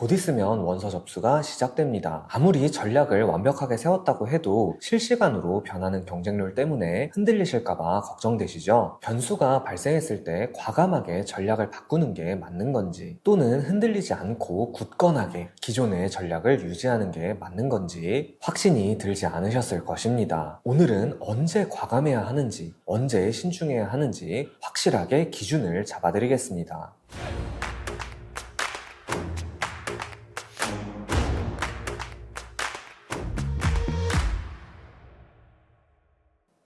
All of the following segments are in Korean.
곧 있으면 원서 접수가 시작됩니다. 아무리 전략을 완벽하게 세웠다고 해도 실시간으로 변하는 경쟁률 때문에 흔들리실까봐 걱정되시죠? 변수가 발생했을 때 과감하게 전략을 바꾸는 게 맞는 건지, 또는 흔들리지 않고 굳건하게 기존의 전략을 유지하는 게 맞는 건지 확신이 들지 않으셨을 것입니다. 오늘은 언제 과감해야 하는지, 언제 신중해야 하는지 확실하게 기준을 잡아드리겠습니다.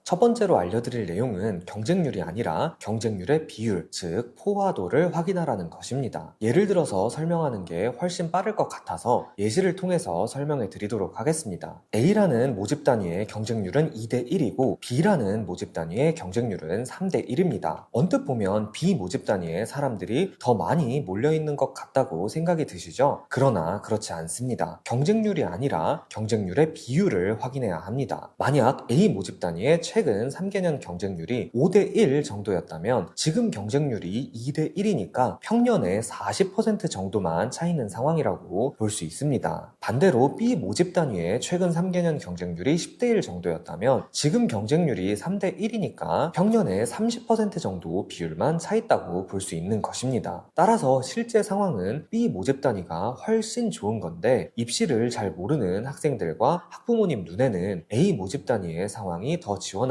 첫 번째로 알려드릴 내용은 경쟁률이 아니라 경쟁률의 비율, 즉 포화도를 확인하라는 것입니다. 예를 들어서 설명하는 게 훨씬 빠를 것 같아서 예시를 통해서 설명해 드리도록 하겠습니다. A라는 모집 단위의 경쟁률은 2대 1이고 B라는 모집 단위의 경쟁률은 3대 1입니다. 언뜻 보면 B 모집 단위에 사람들이 더 많이 몰려있는 것 같다고 생각이 드시죠? 그러나 그렇지 않습니다. 경쟁률이 아니라 경쟁률의 비율을 확인해야 합니다. 만약 A 모집 단위의 최근 3개년 경쟁률이 5대1 정도였다면 지금 경쟁률이 2대1이니까 평년에 40% 정도만 차이는 상황이라고 볼 수 있습니다. 반대로 B 모집 단위의 최근 3개년 경쟁률이 10대1 정도였다면 지금 경쟁률이 3대1이니까 평년에 30% 정도 비율만 차있다고 볼 수 있는 것입니다. 따라서 실제 상황은 B 모집 단위가 훨씬 좋은 건데 입시를 잘 모르는 학생들과 학부모님 눈에는 A 모집 단위의 상황이 더 지원하기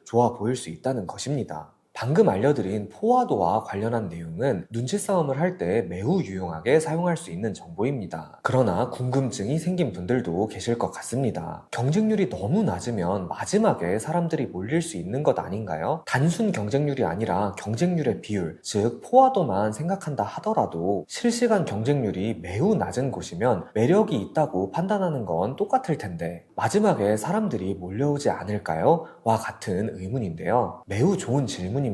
좋아 보일 수 있다는 것입니다. 방금 알려드린 포화도와 관련한 내용은 눈치 싸움을 할 때 매우 유용하게 사용할 수 있는 정보입니다. 그러나 궁금증이 생긴 분들도 계실 것 같습니다. 경쟁률이 너무 낮으면 마지막에 사람들이 몰릴 수 있는 것 아닌가요? 단순 경쟁률이 아니라 경쟁률의 비율, 즉 포화도만 생각한다 하더라도 실시간 경쟁률이 매우 낮은 곳이면 매력이 있다고 판단하는 건 똑같을 텐데 마지막에 사람들이 몰려오지 않을까요? 와 같은 의문인데요. 매우 좋은 질문입니다.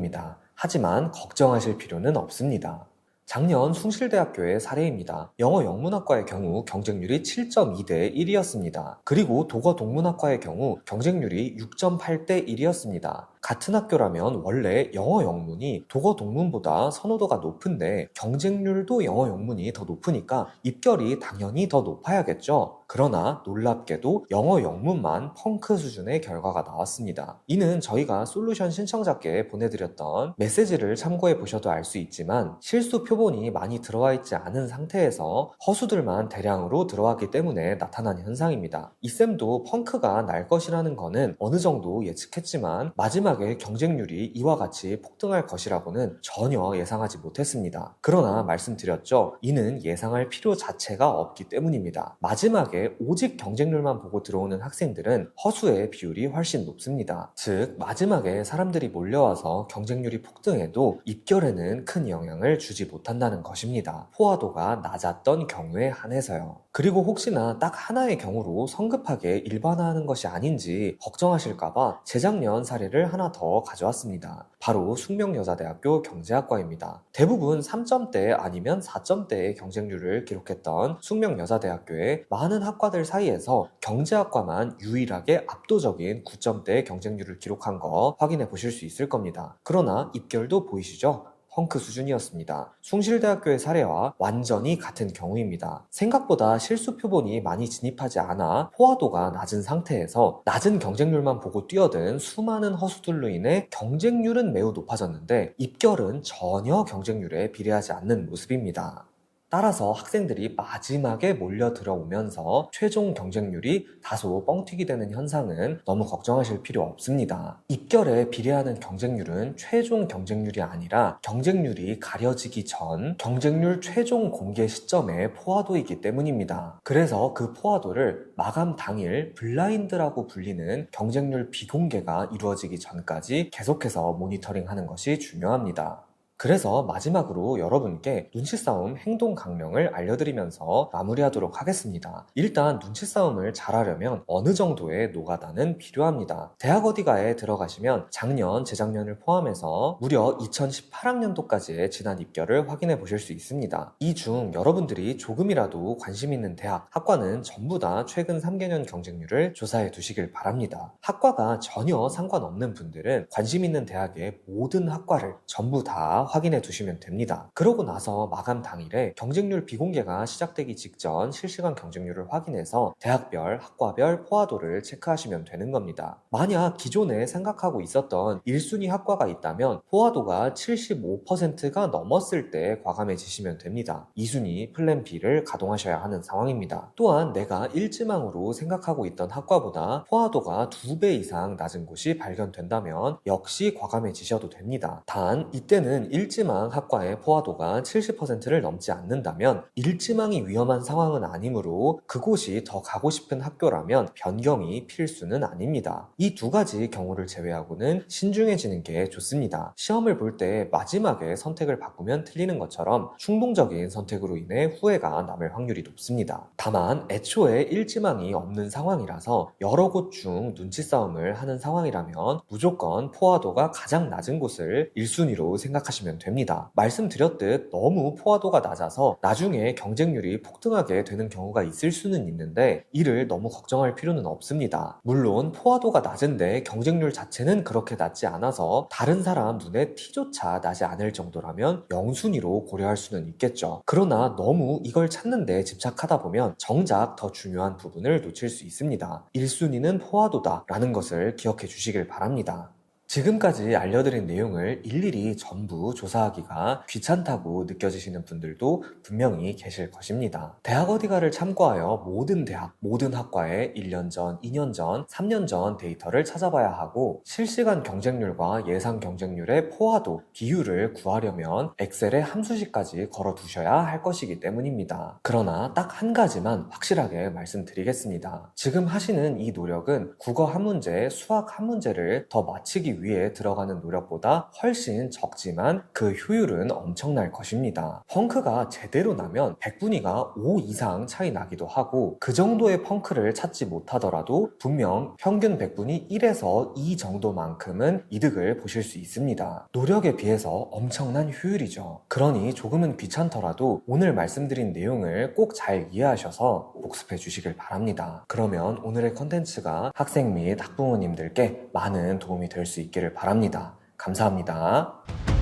하지만 걱정하실 필요는 없습니다. 작년 숭실대학교의 사례입니다. 영어 영문학과의 경우 경쟁률이 7.2대 1이었습니다. 그리고 독어 동문학과의 경우 경쟁률이 6.8대 1이었습니다. 같은 학교라면 원래 영어 영문이 독어 동문보다 선호도가 높은데 경쟁률도 영어 영문이 더 높으니까 입결이 당연히 더 높아야겠죠. 그러나 놀랍게도 영어 영문만 펑크 수준의 결과가 나왔습니다. 이는 저희가 솔루션 신청자께 보내드렸던 메시지를 참고해 보셔도 알 수 있지만 실수 표본이 많이 들어와 있지 않은 상태에서 허수들만 대량으로 들어왔기 때문에 나타난 현상입니다. 이 쌤도 펑크가 날 것이라는 거는 어느 정도 예측했지만 마지막에 경쟁률이 이와 같이 폭등할 것이라고는 전혀 예상하지 못했습니다. 그러나 말씀드렸죠. 이는 예상할 필요 자체가 없기 때문입니다. 마지막에 오직 경쟁률만 보고 들어오는 학생들은 허수의 비율이 훨씬 높습니다. 즉 마지막에 사람들이 몰려와서 경쟁률이 폭등해도 입결에는 큰 영향을 주지 못한다는 것입니다. 포화도가 낮았던 경우에 한해서요. 그리고 혹시나 딱 하나의 경우로 성급하게 일반화하는 것이 아닌지 걱정하실까봐 재작년 사례를 하나 더 가져왔습니다. 바로 숙명여자대학교 경제학과입니다. 대부분 3점대 아니면 4점대의 경쟁률을 기록했던 숙명여자대학교의 많은 학과들 사이에서 경제학과만 유일하게 압도적인 9점대의 경쟁률을 기록한 거 확인해 보실 수 있을 겁니다. 그러나 입결도 보이시죠? 펑크 수준이었습니다. 숭실대학교의 사례와 완전히 같은 경우입니다. 생각보다 실수 표본이 많이 진입하지 않아 포화도가 낮은 상태에서 낮은 경쟁률만 보고 뛰어든 수많은 허수들로 인해 경쟁률은 매우 높아졌는데 입결은 전혀 경쟁률에 비례하지 않는 모습입니다. 따라서 학생들이 마지막에 몰려 들어오면서 최종 경쟁률이 다소 뻥튀기 되는 현상은 너무 걱정하실 필요 없습니다. 입결에 비례하는 경쟁률은 최종 경쟁률이 아니라 경쟁률이 가려지기 전 경쟁률 최종 공개 시점의 포화도이기 때문입니다. 그래서 그 포화도를 마감 당일 블라인드라고 불리는 경쟁률 비공개가 이루어지기 전까지 계속해서 모니터링하는 것이 중요합니다. 그래서 마지막으로 여러분께 눈치싸움 행동 강령을 알려드리면서 마무리하도록 하겠습니다. 일단 눈치싸움을 잘하려면 어느 정도의 노가다는 필요합니다. 대학 어디가에 들어가시면 작년, 재작년을 포함해서 무려 2018학년도까지의 지난 입결을 확인해 보실 수 있습니다. 이 중 여러분들이 조금이라도 관심 있는 대학, 학과는 전부 다 최근 3개년 경쟁률을 조사해 두시길 바랍니다. 학과가 전혀 상관없는 분들은 관심 있는 대학의 모든 학과를 전부 다 다 확인해 두시면 됩니다. 그러고 나서 마감 당일에 경쟁률 비공개가 시작되기 직전 실시간 경쟁률을 확인해서 대학별, 학과별 포화도를 체크하시면 되는 겁니다. 만약 기존에 생각하고 있었던 1순위 학과가 있다면 포화도가 75%가 넘었을 때 과감해지시면 됩니다. 2순위 플랜 B를 가동하셔야 하는 상황입니다. 또한 내가 1지망으로 생각하고 있던 학과보다 포화도가 2배 이상 낮은 곳이 발견된다면 역시 과감해지셔도 됩니다. 단 이때는 1지망 학과의 포화도가 70%를 넘지 않는다면 1지망이 위험한 상황은 아니므로 그곳이 더 가고 싶은 학교라면 변경이 필수는 아닙니다. 이 두 가지 경우를 제외하고는 신중해지는 게 좋습니다. 시험을 볼 때 마지막에 선택을 바꾸면 틀리는 것처럼 충동적인 선택으로 인해 후회가 남을 확률이 높습니다. 다만 애초에 1지망이 없는 상황이라서 여러 곳 중 눈치 싸움을 하는 상황이라면 무조건 포화도가 가장 낮은 곳을 1순위로 생각하시면 됩니다. 말씀드렸듯 너무 포화도가 낮아서 나중에 경쟁률이 폭등하게 되는 경우가 있을 수는 있는데 이를 너무 걱정할 필요는 없습니다. 물론 포화도가 낮은데 경쟁률 자체는 그렇게 낮지 않아서 다른 사람 눈에 티조차 나지 않을 정도라면 0순위로 고려할 수는 있겠죠. 그러나 너무 이걸 찾는데 집착하다 보면 정작 더 중요한 부분을 놓칠 수 있습니다. 1순위는 포화도다 라는 것을 기억해 주시길 바랍니다. 지금까지 알려드린 내용을 일일이 전부 조사하기가 귀찮다고 느껴지시는 분들도 분명히 계실 것입니다. 대학 어디가를 참고하여 모든 대학, 모든 학과의 1년 전, 2년 전, 3년 전 데이터를 찾아봐야 하고 실시간 경쟁률과 예상 경쟁률의 포화도, 비율을 구하려면 엑셀에 함수식까지 걸어두셔야 할 것이기 때문입니다. 그러나 딱 한 가지만 확실하게 말씀드리겠습니다. 지금 하시는 이 노력은 국어 한 문제, 수학 한 문제를 더 맞히기 위해 들어가는 노력보다 훨씬 적지만 그 효율은 엄청날 것입니다. 펑크가 제대로 나면 100분위가 5 이상 차이 나기도 하고 그 정도의 펑크를 찾지 못하더라도 분명 평균 100분위 1에서 2 정도만큼은 이득을 보실 수 있습니다. 노력에 비해서 엄청난 효율이죠. 그러니 조금은 귀찮더라도 오늘 말씀드린 내용을 꼭 잘 이해하셔서 복습해 주시길 바랍니다. 그러면 오늘의 컨텐츠가 학생 및 학부모님들께 많은 도움이 될 수 있기를 바랍니다. 감사합니다.